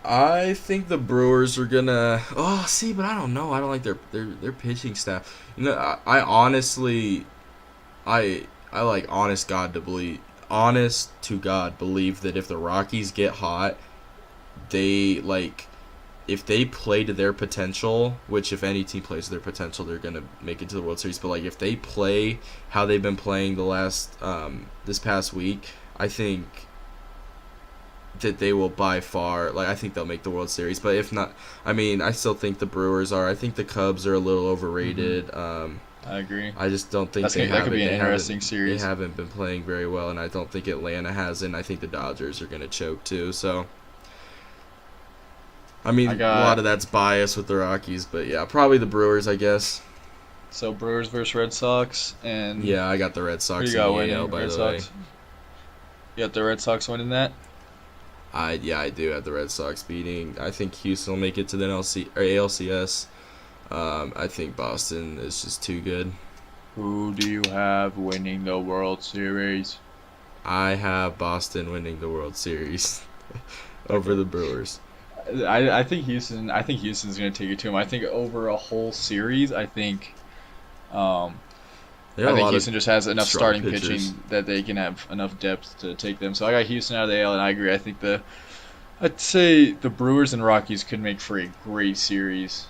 I think the Brewers are gonna. But I don't know. I don't like their pitching staff. I honestly, I like honest to God believe that if the Rockies get hot, they if they play to their potential, which if any team plays to their potential, they're gonna make it to the World Series. But like if they play how they've been playing the last this past week, I think that they will by far, like I think they'll make the World Series. But if not, I mean, I still think the Brewers are. I think the Cubs are a little overrated. I agree. I just don't think that could be an interesting series. They haven't been playing very well, and I don't think Atlanta has. And I think the Dodgers are going to choke too. So, I mean, a lot of that's bias with the Rockies, but yeah, probably the Brewers, I guess. So Brewers versus Red Sox, and yeah, I got the Red Sox. Who you got winning? By the way, you got the Red Sox winning that. I do have the Red Sox beating. I think Houston will make it to the ALCS. I think Boston is just too good. Who do you have winning the World Series? I have Boston winning the World Series over the Brewers. I think Houston. I think Houston's going to take it to them. I think over a whole series, I think Houston just has enough starting pitching that they can have enough depth to take them. So I got Houston out of the AL, and I agree. I think I'd say the Brewers and Rockies could make for a great series.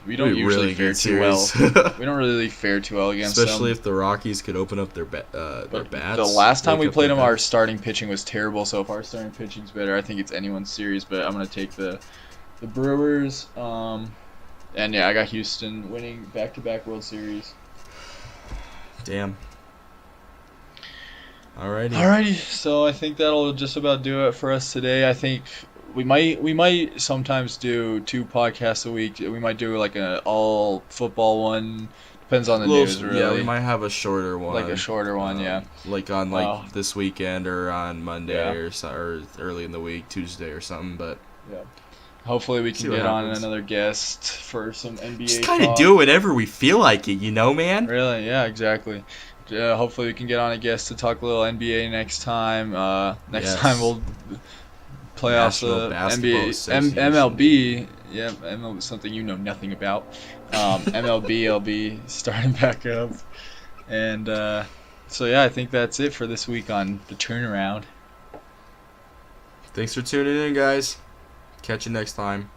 We don't usually fare too well. We don't really fare too well against them. Especially if the Rockies could open up their bats. The last time we played them, our starting pitching was terrible. So if our starting pitching's better, I think it's anyone's series. But I'm going to take the Brewers. And yeah, I got Houston winning back-to-back World Series. Damn. Alrighty. So I think that'll just about do it for us today. I think we might sometimes do 2 podcasts a week. We might do like an all football one. Depends on the news, really. Yeah, we might have a shorter one. Like a shorter one, yeah. Like on this weekend or on Monday or early in the week, Tuesday or something. But yeah. Hopefully we can get on another guest for some NBA Just kind of do it whenever we feel like it, man? Really? Yeah, exactly. Hopefully we can get on a guest to talk a little NBA next time. Next time we'll playoffs, NBA, MLB. Yeah, MLB is something you know nothing about. MLB will be starting back up. And so, yeah, I think that's it for this week on The Turnaround. Thanks for tuning in, guys. Catch you next time.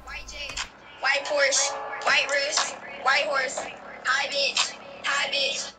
White Jade, white Porsche, white wrist, white horse, high bitch, high bitch.